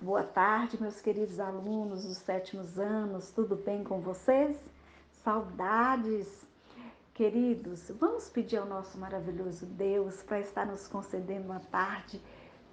Boa tarde, meus queridos alunos dos sétimos anos, tudo bem com vocês? Saudades! Queridos, vamos pedir ao nosso maravilhoso Deus para estar nos concedendo uma tarde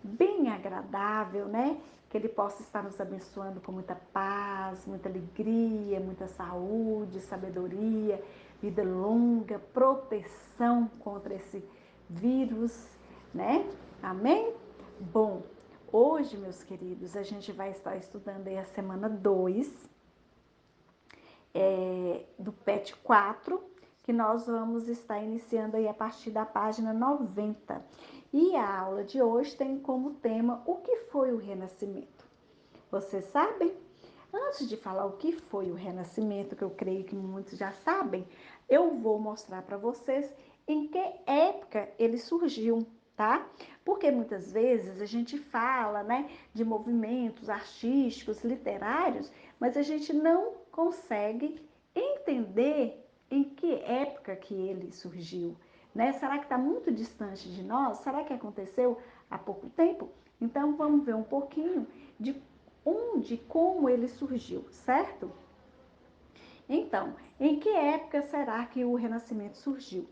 bem agradável, né? Que Ele possa estar nos abençoando com muita paz, muita alegria, muita saúde, sabedoria, vida longa, proteção contra esse vírus, né? Amém? Bom, hoje, meus queridos, a gente vai estar estudando aí a semana 2 do PET 4, que nós vamos estar iniciando aí a partir da página 90. E a aula de hoje tem como tema o que foi o Renascimento. Vocês sabem? Antes de falar o que foi o Renascimento, que eu creio que muitos já sabem, eu vou mostrar para vocês em que época ele surgiu, tá? Porque muitas vezes a gente fala, né, de movimentos artísticos, literários, mas a gente não consegue entender em que época que ele surgiu, né? Será que está muito distante de nós? Será que aconteceu há pouco tempo? Então vamos ver um pouquinho de como ele surgiu, certo? Então, em que época será que o Renascimento surgiu?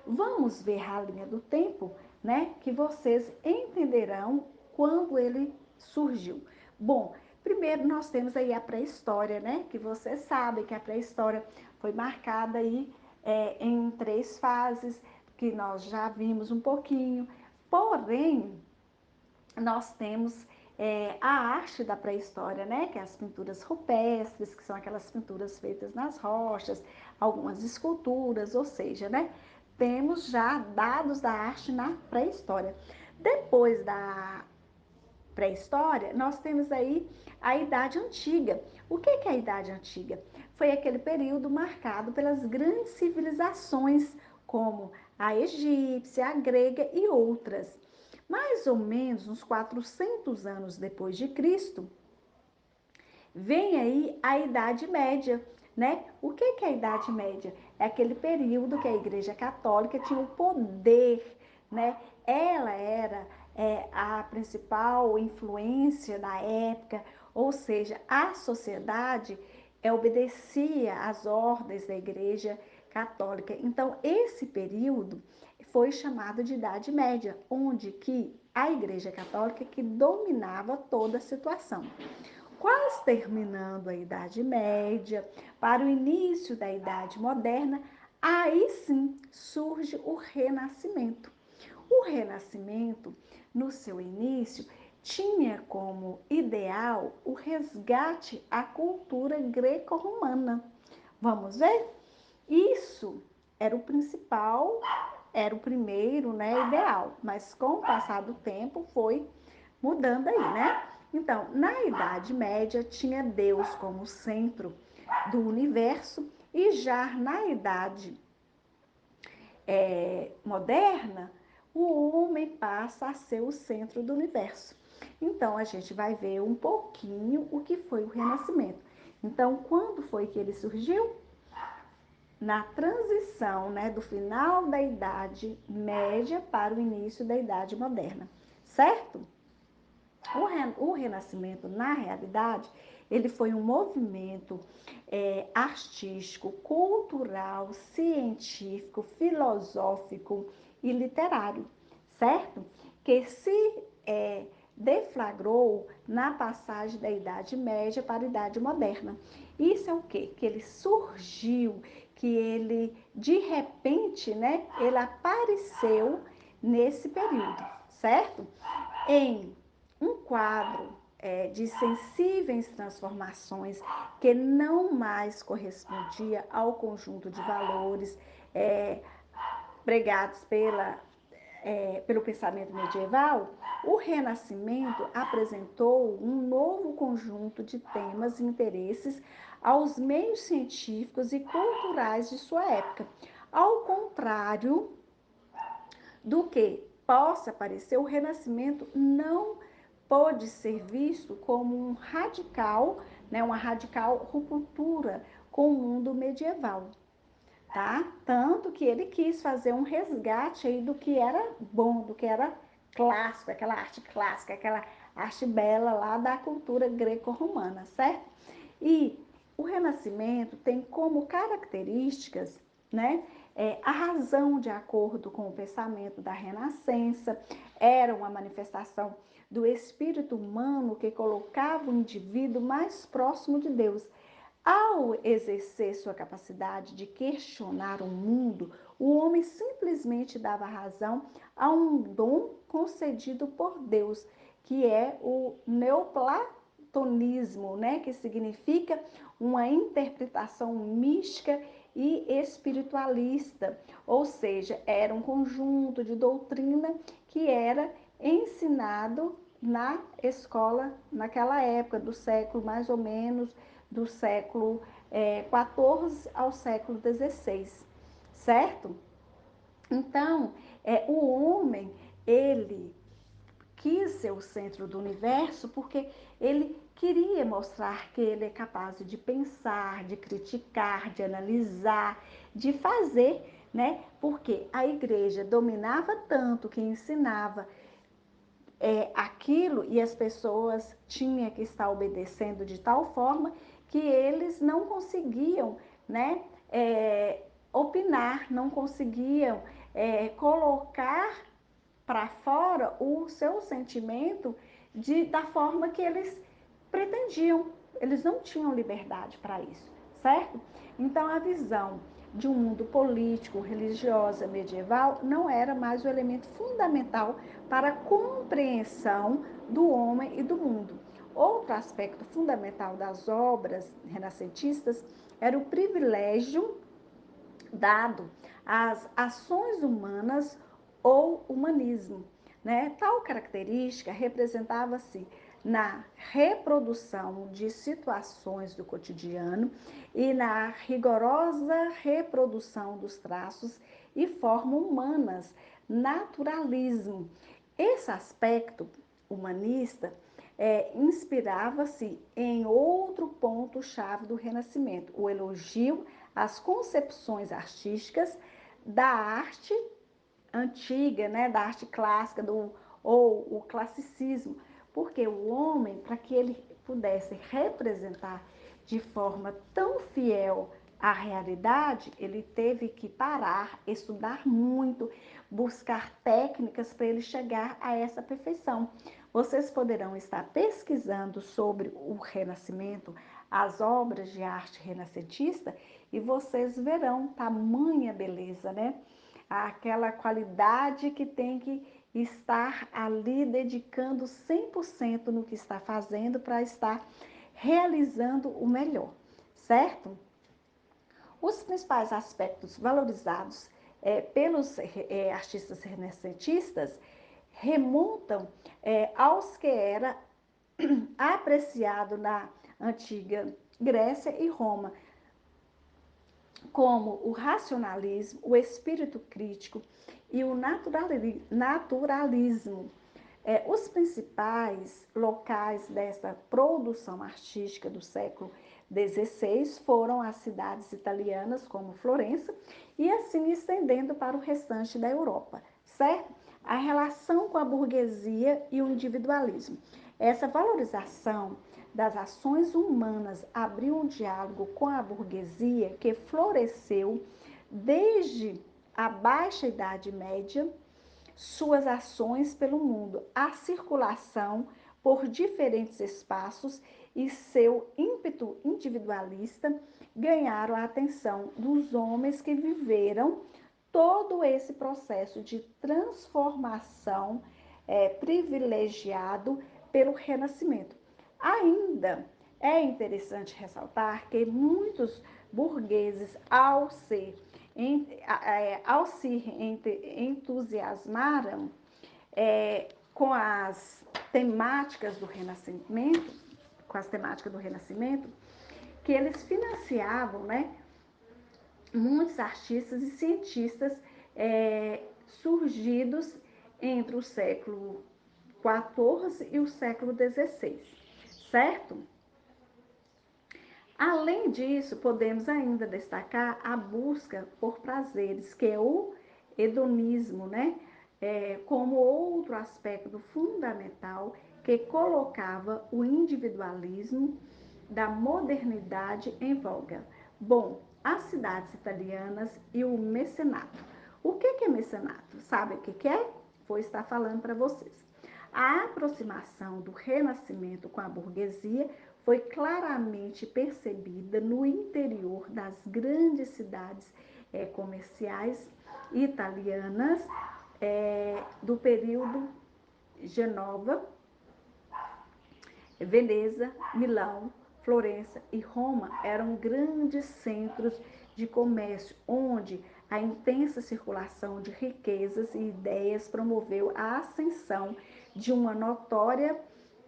Vamos ver a linha do tempo, né? Que vocês entenderão quando ele surgiu. Bom, primeiro nós temos aí a pré-história, né? Que vocês sabem que a pré-história foi marcada aí em 3 fases, que nós já vimos um pouquinho. Porém, nós temos a arte da pré-história, né? Que é as pinturas rupestres, que são aquelas pinturas feitas nas rochas, algumas esculturas, ou seja, né? Temos já dados da arte na pré-história. Depois da pré-história, nós temos aí a Idade Antiga. O que é a Idade Antiga? Foi aquele período marcado pelas grandes civilizações, como a egípcia, a grega e outras. Mais ou menos uns 400 anos depois de Cristo, vem aí a Idade Média, né? O que é a Idade Média? É aquele período que a Igreja Católica tinha o poder, né? Ela era a principal influência da época, ou seja, a sociedade obedecia às ordens da Igreja Católica. Então, esse período foi chamado de Idade Média, onde que a Igreja Católica que dominava toda a situação. Quase terminando a Idade Média, para o início da Idade Moderna, aí sim surge o Renascimento. O Renascimento, no seu início, tinha como ideal o resgate à cultura greco-romana. Vamos ver? Isso era o principal, era o primeiro, né, ideal, mas com o passar do tempo foi mudando aí, né? Então, na Idade Média tinha Deus como centro do universo e já na Idade moderna, o homem passa a ser o centro do universo. Então, a gente vai ver um pouquinho o que foi o Renascimento. Então, quando foi que ele surgiu? Na transição, né, do final da Idade Média para o início da Idade Moderna, certo? O Renascimento, na realidade, ele foi um movimento artístico, cultural, científico, filosófico e literário, certo? Que se deflagrou na passagem da Idade Média para a Idade Moderna. Isso é o quê? Que ele surgiu, que ele, de repente, né, ele apareceu nesse período, certo? Em um quadro de sensíveis transformações que não mais correspondia ao conjunto de valores pregados pelo pensamento medieval, o Renascimento apresentou um novo conjunto de temas e interesses aos meios científicos e culturais de sua época. Ao contrário do que possa parecer, o Renascimento não pode ser visto como um radical, né, uma radical ruptura com o mundo medieval, tá? Tanto que ele quis fazer um resgate aí do que era bom, do que era clássico, aquela arte clássica, aquela arte bela lá da cultura greco-romana, certo? E o Renascimento tem como características, né, a razão de acordo com o pensamento da Renascença, era uma manifestação do espírito humano que colocava o indivíduo mais próximo de Deus. Ao exercer sua capacidade de questionar o mundo, o homem simplesmente dava razão a um dom concedido por Deus, que é o neoplatonismo, né? Que significa uma interpretação mística e espiritualista, ou seja, era um conjunto de doutrina que era ensinado na escola naquela época, do século mais ou menos, do século XIV ao século XVI, certo? Então, o homem, ele quis ser o centro do universo porque ele queria mostrar que ele é capaz de pensar, de criticar, de analisar, de fazer, né? Porque a igreja dominava tanto que ensinava aquilo e as pessoas tinham que estar obedecendo de tal forma que eles não conseguiam, né, opinar, não conseguiam colocar para fora o seu sentimento da forma que eles pretendiam. Eles não tinham liberdade para isso, certo? Então a visão de um mundo político, religiosa, medieval não era mais o elemento fundamental para a compreensão do homem e do mundo. Outro aspecto fundamental das obras renascentistas era o privilégio dado às ações humanas ou humanismo, né? Tal característica representava-se na reprodução de situações do cotidiano e na rigorosa reprodução dos traços e formas humanas, naturalismo. Esse aspecto humanista inspirava-se em outro ponto-chave do Renascimento, o elogio às concepções artísticas da arte antiga, né, da arte clássica, ou o classicismo, porque o homem, para que ele pudesse representar de forma tão fiel à realidade, ele teve que parar, estudar muito, buscar técnicas para ele chegar a essa perfeição. Vocês poderão estar pesquisando sobre o Renascimento, as obras de arte renascentista, e vocês verão tamanha beleza, né? Aquela qualidade que tem que estar ali dedicando 100% no que está fazendo para estar realizando o melhor, certo? Os principais aspectos valorizados pelos artistas renascentistas remontam aos que era apreciado na antiga Grécia e Roma, como o racionalismo, o espírito crítico e o naturalismo. Os principais locais dessa produção artística do século XVI foram as cidades italianas, como Florença, e assim estendendo para o restante da Europa, certo? A relação com a burguesia e o individualismo. Essa valorização das ações humanas abriu um diálogo com a burguesia que floresceu desde a Baixa Idade Média, suas ações pelo mundo, a circulação por diferentes espaços e seu ímpeto individualista ganharam a atenção dos homens que viveram todo esse processo de transformação privilegiado pelo Renascimento. Ainda é interessante ressaltar que muitos burgueses, ao se entusiasmaram com as temáticas do Renascimento, que eles financiavam, né, muitos artistas e cientistas surgidos entre o século XIV e o século XVI, certo? Além disso, podemos ainda destacar a busca por prazeres, que é o hedonismo, né? Como outro aspecto fundamental que colocava o individualismo da modernidade em voga. Bom, as cidades italianas e o mecenato. O que é mecenato? Sabe o que é? Vou estar falando para vocês. A aproximação do Renascimento com a burguesia foi claramente percebida no interior das grandes cidades comerciais italianas do período Genova, Veneza, Milão, Florença e Roma eram grandes centros de comércio, onde a intensa circulação de riquezas e ideias promoveu a ascensão de uma notória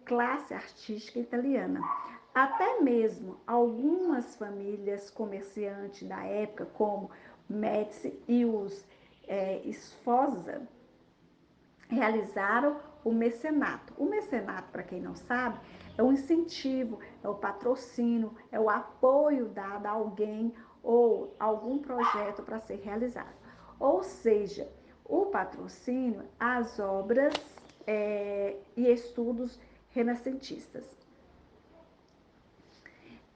classe artística italiana. Até mesmo algumas famílias comerciantes da época, como Médici e os Sforza, realizaram o mecenato. O mecenato, para quem não sabe, é o incentivo, é o patrocínio, é o apoio dado a alguém ou algum projeto para ser realizado. Ou seja, o patrocínio às obras e estudos renascentistas.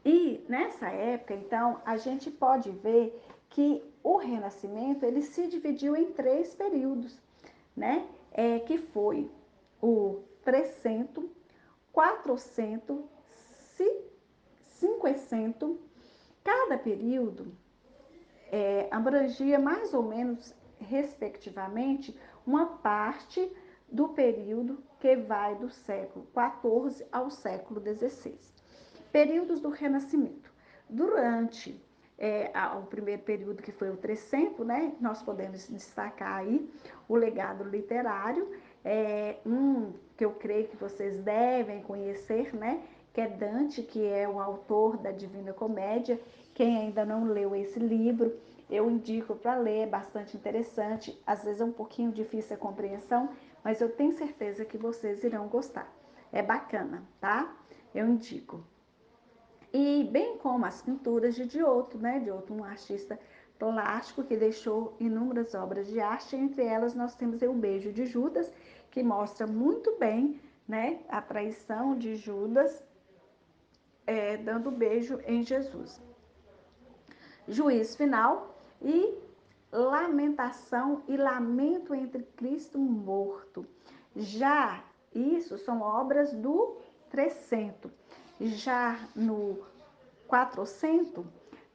E nessa época, então, a gente pode ver que o Renascimento ele se dividiu em 3 períodos, né? Que foi o 300, 400, 500. Cada período abrangia mais ou menos, respectivamente, uma parte do período que vai do século XIV ao século XVI. Períodos do Renascimento. Durante o primeiro período, que foi o 300, né, nós podemos destacar aí o legado literário, que eu creio que vocês devem conhecer, né, que é Dante, que é o autor da Divina Comédia. Quem ainda não leu esse livro, eu indico para ler, é bastante interessante. Às vezes é um pouquinho difícil a compreensão, mas eu tenho certeza que vocês irão gostar. É bacana, tá? Eu indico. E bem como as pinturas de Giotto, né? Giotto, um artista plástico que deixou inúmeras obras de arte. Entre elas nós temos o Beijo de Judas, que mostra muito bem, né, a traição de Judas, dando beijo em Jesus. Juízo Final e Lamentação e Lamento entre Cristo Morto. Já isso são obras do 300. Já no 400,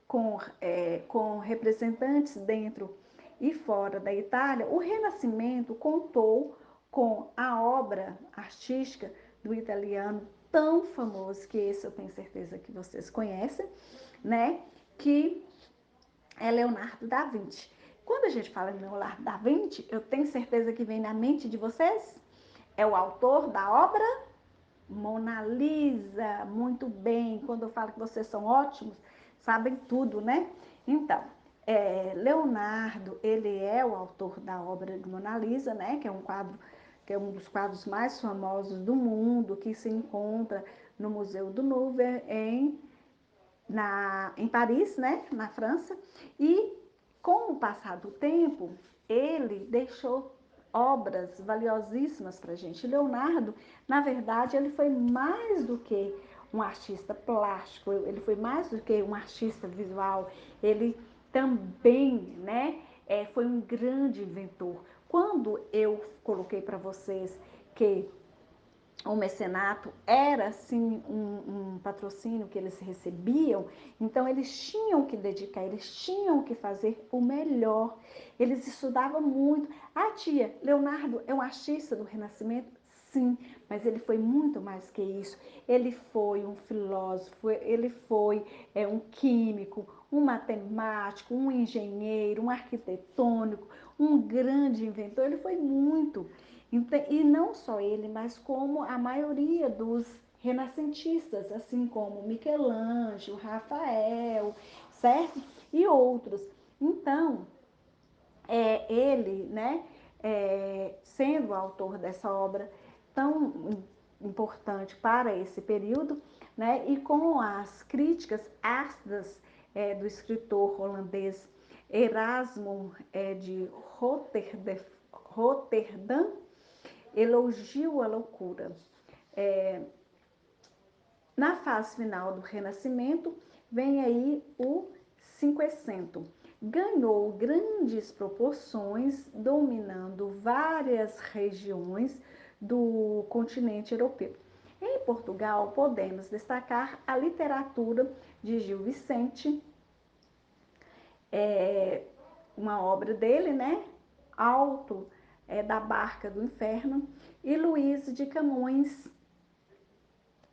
com representantes dentro e fora da Itália, o Renascimento contou com a obra artística do italiano tão famoso, que esse eu tenho certeza que vocês conhecem, né? Que é Leonardo da Vinci. Quando a gente fala em Leonardo da Vinci, eu tenho certeza que vem na mente de vocês? É o autor da obra Mona Lisa. Muito bem. Quando eu falo que vocês são ótimos, sabem tudo, né? Então, Leonardo, ele é o autor da obra de Mona Lisa, né? Que é um quadro, que é um dos quadros mais famosos do mundo, que se encontra no Museu do Louvre em Paris, né? Na França. E com o passar do tempo, ele deixou obras valiosíssimas para a gente. Leonardo, na verdade, ele foi mais do que um artista plástico, ele foi mais do que um artista visual, ele também, né, foi um grande inventor. Quando eu coloquei para vocês que o mecenato era assim um patrocínio que eles recebiam, então eles tinham que dedicar, eles tinham que fazer o melhor, eles estudavam muito. Ah, tia, Leonardo é um artista do Renascimento? Sim, mas ele foi muito mais que isso. Ele foi um filósofo, ele foi um químico, um matemático, um engenheiro, um arquitetônico, um grande inventor. Ele foi muito. E não só ele, mas como a maioria dos renascentistas, assim como Michelangelo, Rafael, certo? E outros. Então, ele, né, sendo o autor dessa obra tão importante para esse período, né, e com as críticas ácidas do escritor holandês Erasmo de Rotterdam, elogio à loucura. Na fase final do Renascimento, vem aí o Cinquecento. Ganhou grandes proporções, dominando várias regiões do continente europeu. Em Portugal, podemos destacar a literatura de Gil Vicente, uma obra dele, né? Alto da Barca do Inferno, e Luís de Camões.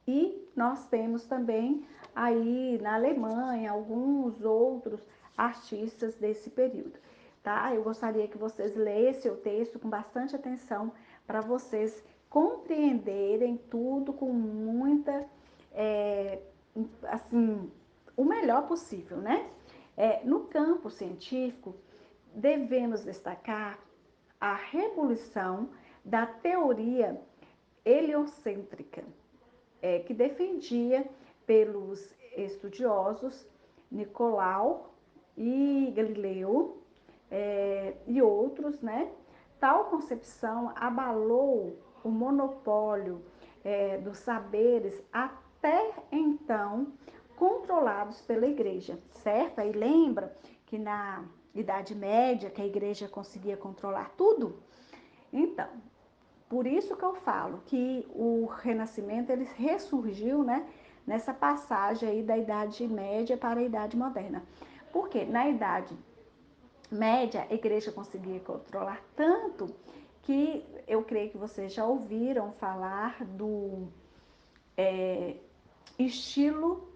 E nós temos também aí na Alemanha alguns outros artistas desse período, tá? Eu gostaria que vocês lessem o texto com bastante atenção para vocês compreenderem tudo com muita, assim, o melhor possível, né? No campo científico, devemos destacar a revolução da teoria heliocêntrica, que defendia pelos estudiosos Nicolau e Galileu e outros, né? Tal concepção abalou o monopólio dos saberes até então controlados pela igreja, certo? Aí lembra que na Idade Média que a igreja conseguia controlar tudo? Então, por isso que eu falo que o Renascimento ele ressurgiu, né, nessa passagem aí da Idade Média para a Idade Moderna. Porque na Idade Média a igreja conseguia controlar tanto que eu creio que vocês já ouviram falar do estilo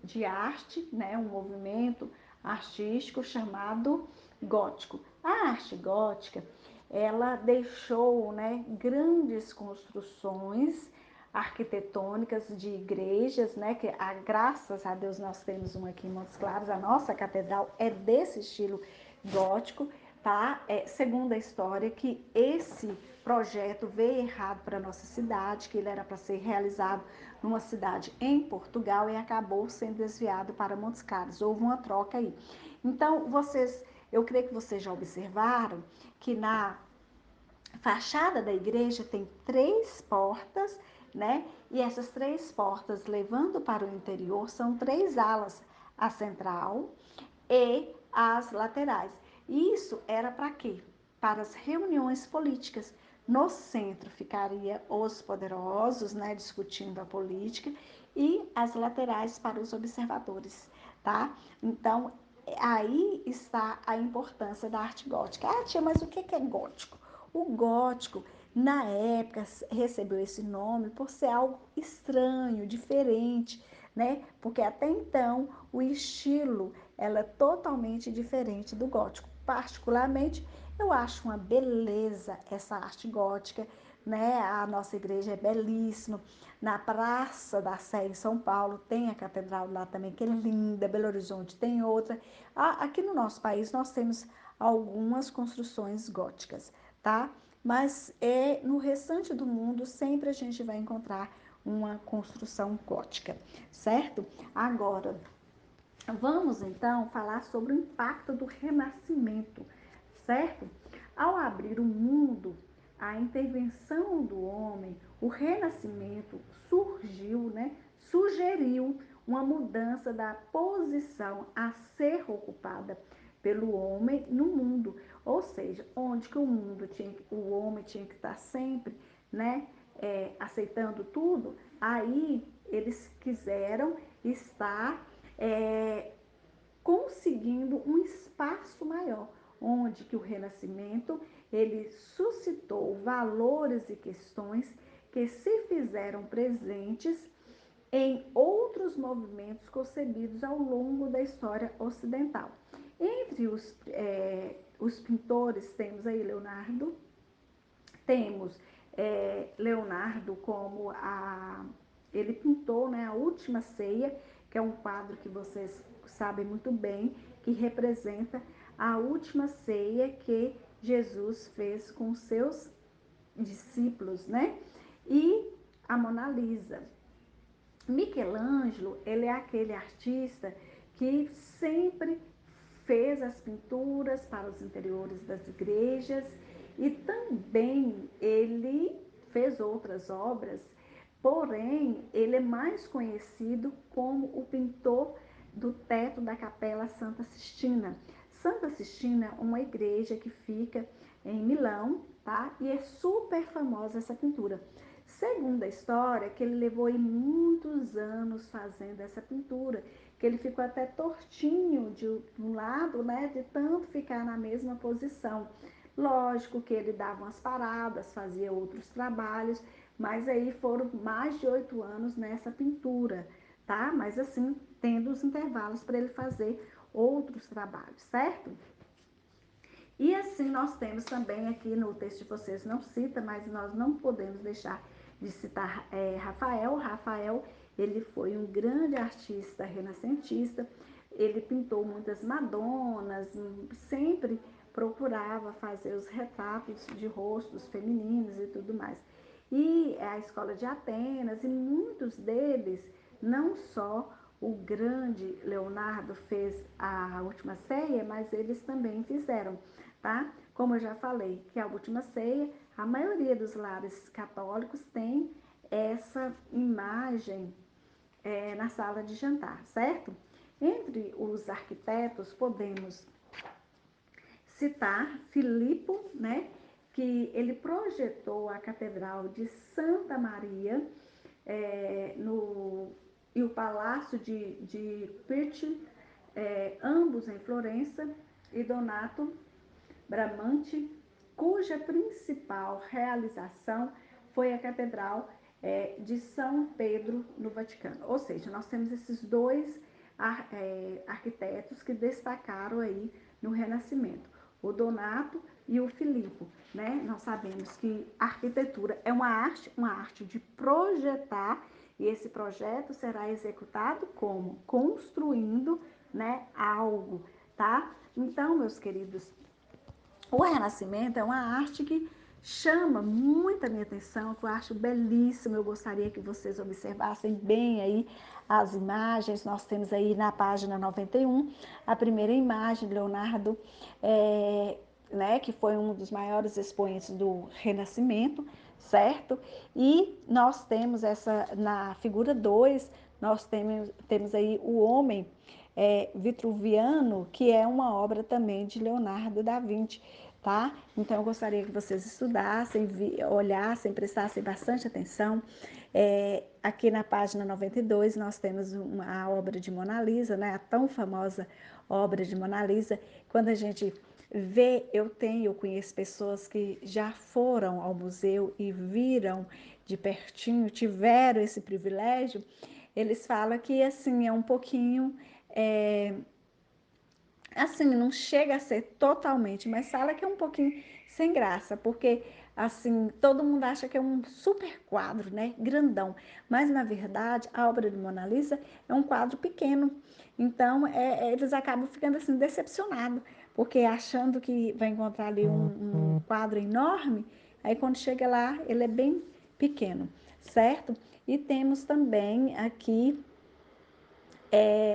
de arte, né, um movimento artístico chamado gótico. A arte gótica, ela deixou, né, grandes construções arquitetônicas de igrejas, né, que graças a Deus nós temos uma aqui em Montes Claros, a nossa catedral é desse estilo gótico, tá? Segundo a história que esse projeto veio errado para nossa cidade, que ele era para ser realizado numa cidade em Portugal e acabou sendo desviado para Montes Claros. Houve uma troca aí. Então, eu creio que vocês já observaram que na fachada da igreja tem 3 portas, né? E essas 3 portas levando para o interior são 3 alas, a central e as laterais. Isso era para quê? Para as reuniões políticas. No centro ficaria os poderosos, né, discutindo a política, e as laterais para os observadores, tá? Então, aí está a importância da arte gótica. Ah, tia, mas o que é gótico? O gótico, na época, recebeu esse nome por ser algo estranho, diferente, né? Porque até então o estilo ela é totalmente diferente do gótico. Particularmente, eu acho uma beleza essa arte gótica, né? A nossa igreja é belíssima. Na Praça da Sé, em São Paulo, tem a catedral lá também, que é linda. Belo Horizonte tem outra. Aqui no nosso país, nós temos algumas construções góticas, tá? Mas no restante do mundo, sempre a gente vai encontrar uma construção gótica, certo? Agora, vamos então falar sobre o impacto do Renascimento, certo? Ao abrir o mundo, a intervenção do homem, o Renascimento surgiu, né? Sugeriu uma mudança da posição a ser ocupada pelo homem no mundo, ou seja, onde que o homem tinha que estar sempre, né? Aceitando tudo, aí eles quiseram estar conseguindo um espaço maior, onde que o Renascimento ele suscitou valores e questões que se fizeram presentes em outros movimentos concebidos ao longo da história ocidental. Entre os pintores temos aí Leonardo como ele pintou, né, a Última Ceia, que é um quadro que vocês sabem muito bem, que representa a última ceia que Jesus fez com seus discípulos, né? E a Mona Lisa. Michelangelo, ele é aquele artista que sempre fez as pinturas para os interiores das igrejas e também ele fez outras obras Porém, ele é mais conhecido como o pintor do teto da Capela Santa Sistina. Santa Sistina é uma igreja que fica em Milão, tá? E é super famosa essa pintura. Segundo a história, que ele levou aí muitos anos fazendo essa pintura, que ele ficou até tortinho de um lado, né, de tanto ficar na mesma posição. Lógico que ele dava umas paradas, fazia outros trabalhos, mas aí foram mais de 8 anos nessa pintura, tá? Mas assim, tendo os intervalos para ele fazer outros trabalhos, certo? E assim nós temos também aqui no texto de vocês, não cita, mas nós não podemos deixar de citar Rafael. Rafael, ele foi um grande artista renascentista, ele pintou muitas Madonas, sempre procurava fazer os retratos de rostos femininos e tudo mais. E a escola de Atenas, e muitos deles, não só o grande Leonardo fez a Última Ceia, mas eles também fizeram, tá? Como eu já falei, que a Última Ceia, a maioria dos lares católicos tem essa imagem na sala de jantar, certo? Entre os arquitetos podemos citar Filipo, né, que ele projetou a Catedral de Santa Maria e o Palácio de Pitti, ambos em Florença, e Donato Bramante, cuja principal realização foi a Catedral de São Pedro no Vaticano. Ou seja, nós temos esses dois arquitetos que destacaram aí no Renascimento, o Donato e o Filipo, né? Nós sabemos que a arquitetura é uma arte de projetar, e esse projeto será executado como? Construindo, né, algo, tá? Então, meus queridos, o Renascimento é uma arte que chama muito a minha atenção, que eu acho belíssimo. Eu gostaria que vocês observassem bem aí as imagens. Nós temos aí na página 91 a primeira imagem de Leonardo, né, que foi um dos maiores expoentes do Renascimento, certo? E nós temos essa, na figura 2, nós temos aí o homem vitruviano, que é uma obra também de Leonardo da Vinci, tá? Então eu gostaria que vocês estudassem, olhassem, prestassem bastante atenção. Aqui na página 92 nós temos a obra de Mona Lisa, né? A tão famosa obra de Mona Lisa. Quando a gente vê, eu conheço pessoas que já foram ao museu e viram de pertinho, tiveram esse privilégio. Eles falam que assim é um pouquinho assim, não chega a ser totalmente, mas fala que é um pouquinho sem graça, porque assim, todo mundo acha que é um super quadro, né, grandão, mas na verdade, a obra de Mona Lisa é um quadro pequeno, então eles acabam ficando assim, decepcionados, porque achando que vai encontrar ali um quadro enorme, aí quando chega lá, ele é bem pequeno, certo? E temos também aqui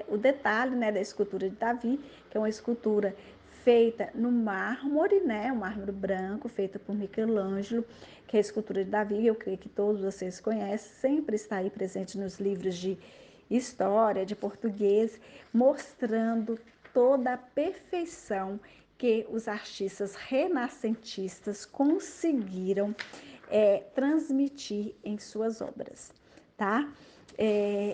o detalhe, né, da escultura de Davi, que é uma escultura feita no mármore, né, um mármore branco, feita por Michelangelo, que é a escultura de Davi, eu creio que todos vocês conhecem, sempre está aí presente nos livros de história, de português, mostrando toda a perfeição que os artistas renascentistas conseguiram transmitir em suas obras, tá?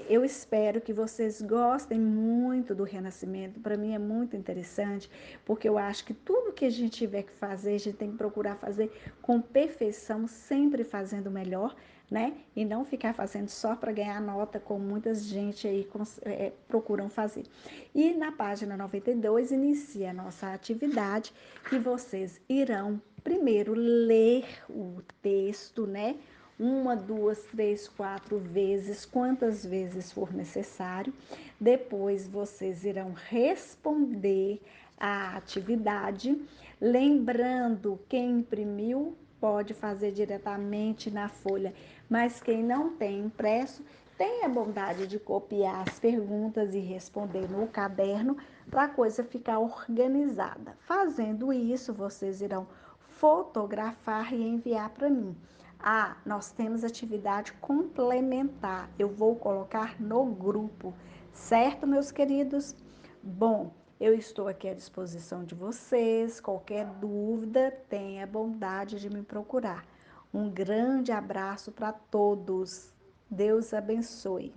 Eu espero que vocês gostem muito do Renascimento. Para mim é muito interessante, porque eu acho que tudo que a gente tiver que fazer, a gente tem que procurar fazer com perfeição, sempre fazendo melhor, né? E não ficar fazendo só para ganhar nota, como muita gente aí procuram fazer. E na página 92 inicia a nossa atividade, que vocês irão primeiro ler o texto, né? Uma, duas, três, quatro vezes, quantas vezes for necessário. Depois vocês irão responder a atividade. Lembrando, quem imprimiu pode fazer diretamente na folha, mas quem não tem impresso, tenha bondade de copiar as perguntas e responder no caderno para a coisa ficar organizada. Fazendo isso, vocês irão fotografar e enviar para mim. Ah, nós temos atividade complementar. Eu vou colocar no grupo, certo, meus queridos? Bom, eu estou aqui à disposição de vocês. Qualquer dúvida, tenha bondade de me procurar. Um grande abraço para todos. Deus abençoe.